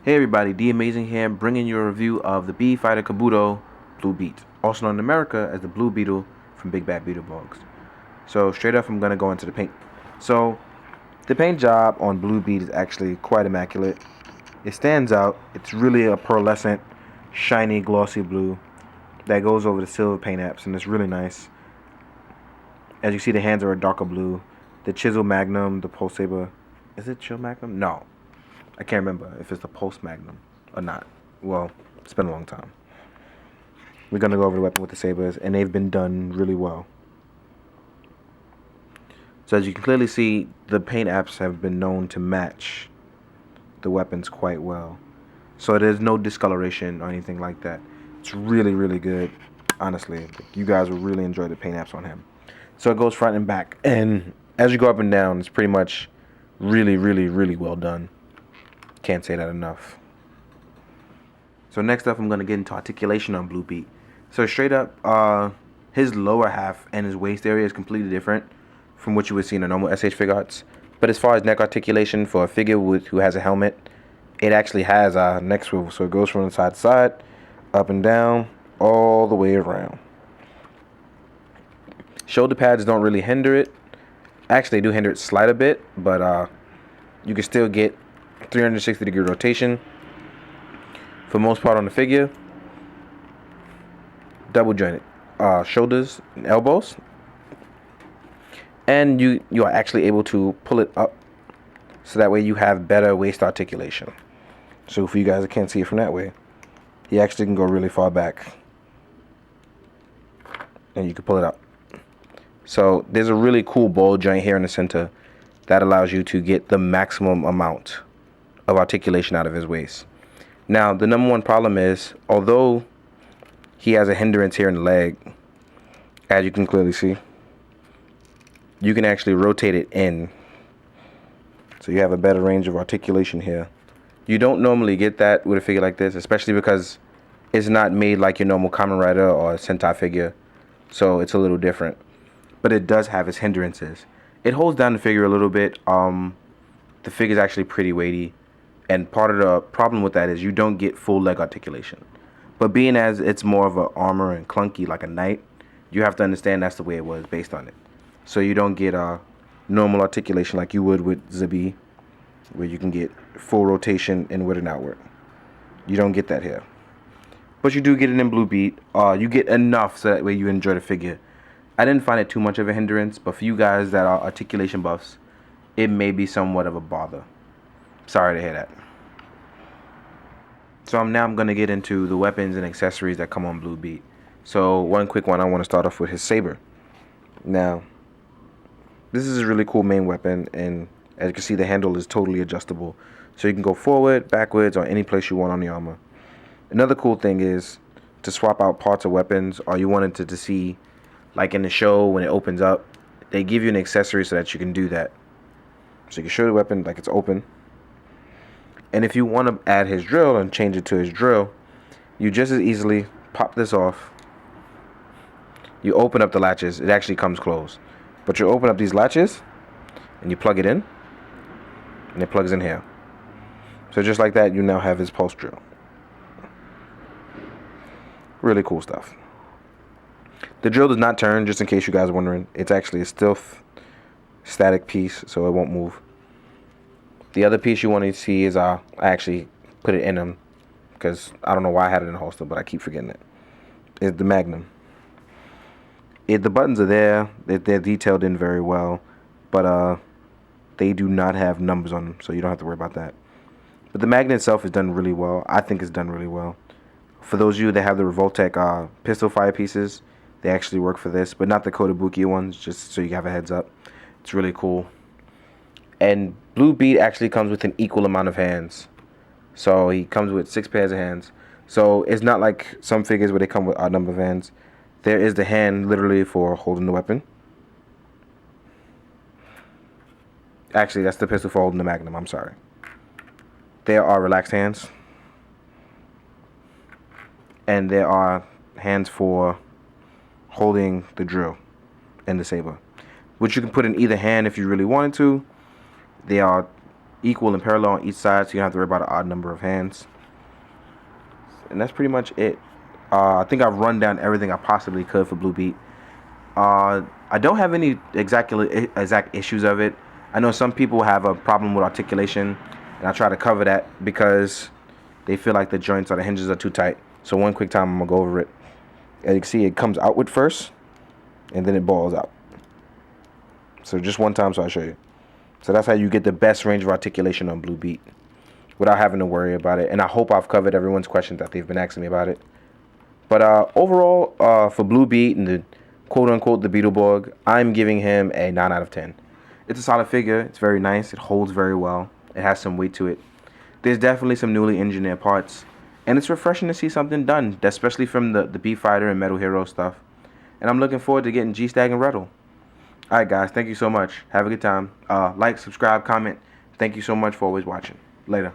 Hey everybody, D Amazing here, bringing you a review of the Bee Fighter Kabuto Blue Beet, also known in America as the Blue Beetle from Big Bad Beetleborgs. So straight up, I'm gonna go into the paint. So the paint job on Blue Beet is actually quite immaculate. It stands out. It's really a pearlescent, shiny, glossy blue that goes over the silver paint apps, and it's really nice. As you see, the hands are a darker blue. The Chisel Magnum, the Pulse Saber, is it Chill Magnum? No, I can't remember if it's the Pulse Magnum or not. Well, it's been a long time. We're going to go over the weapon with the sabers, and they've been done really well. So as you can clearly see, the paint apps have been known to match the weapons quite well. So there's no discoloration or anything like that. It's really, really good. Honestly, you guys will really enjoy the paint apps on him. So it goes front and back, and as you go up and down, it's pretty much really, really, really well done. Can't say that enough. So next up, I'm going to get into articulation on Blue Beet. So straight up, his lower half and his waist area is completely different from what you would see in a normal S.H.Figuarts. But as far as neck articulation for a figure who has a helmet, it actually has a neck swivel. So it goes from side to side, up and down, all the way around. Shoulder pads don't really hinder it. Actually, they do hinder it slight a bit, but you can still get 360-degree rotation for the most part on the figure. Double jointed shoulders and elbows, and you are actually able to pull it up so that way you have better waist articulation. So for you guys that can't see it from that way, you actually can go really far back and you can pull it up. So there's a really cool ball joint here in the center that allows you to get the maximum amount of articulation out of his waist. Now the number one problem is, although he has a hindrance here in the leg, as you can clearly see, you can actually rotate it in, so you have a better range of articulation here. You don't normally get that with a figure like this, especially because it's not made like your normal Kamen Rider or Sentai figure, so it's a little different. But it does have its hindrances. It holds down the figure a little bit. The figure is actually pretty weighty, and part of the problem with that is you don't get full leg articulation. But being as it's more of an armor and clunky like a knight, you have to understand that's the way it was based on it. So you don't get normal articulation like you would with Zabi, where you can get full rotation inward and outward. You don't get that here. But you do get it in Blue Beet. You get enough so that way you enjoy the figure. I didn't find it too much of a hindrance, but for you guys that are articulation buffs, it may be somewhat of a bother. Sorry to hear that. So now I'm going to get into the weapons and accessories that come on Blue Beet. So one quick one, I want to start off with his saber. Now, this is a really cool main weapon, and as you can see, the handle is totally adjustable. So you can go forward, backwards, or any place you want on the armor. Another cool thing is to swap out parts of weapons, or you wanted to see, like in the show when it opens up, they give you an accessory so that you can do that. So you can show the weapon like it's open. And if you want to add his drill and change it to his drill, you just as easily pop this off. You open up the latches. It actually comes closed. But you open up these latches and you plug it in, and it plugs in here. So just like that, you now have his pulse drill. Really cool stuff. The drill does not turn, just in case you guys are wondering. It's actually a still static piece, so it won't move. The other piece you want to see is I actually put it in him, because I don't know why I had it in the holster, but I keep forgetting it. Is the Magnum. The buttons are there. They're detailed in very well, but they do not have numbers on them, so you don't have to worry about that. But the magnet itself is done really well. I think it's done really well. For those of you that have the Revoltech pistol fire pieces, they actually work for this, but not the Kotobuki ones, just so you have a heads up. It's really cool. And Blue Beet actually comes with an equal amount of hands. So he comes with 6 pairs of hands. So it's not like some figures where they come with odd number of hands. There is the hand literally for holding the weapon. Actually, that's the pistol for holding the Magnum, I'm sorry. There are relaxed hands. And there are hands for holding the drill and the saber, which you can put in either hand if you really wanted to. They are equal and parallel on each side, so you don't have to worry about an odd number of hands. And that's pretty much it. I think I've run down everything I possibly could for Blue Beet. I don't have any exact issues of it. I know some people have a problem with articulation, and I try to cover that because they feel like the joints or the hinges are too tight. So one quick time, I'm going to go over it. As you can see, it comes outward first, and then it balls out. So just one time, so I'll show you. So that's how you get the best range of articulation on Blue Beet without having to worry about it. And I hope I've covered everyone's questions that they've been asking me about it. But overall, for Blue Beet and the quote-unquote the Beetleborg, I'm giving him a 9 out of 10. It's a solid figure. It's very nice. It holds very well. It has some weight to it. There's definitely some newly engineered parts. And it's refreshing to see something done, especially from the Beet Fighter and Metal Hero stuff. And I'm looking forward to getting G-Stag and Rettle. Alright guys, thank you so much. Have a good time. Like, subscribe, comment. Thank you so much for always watching. Later.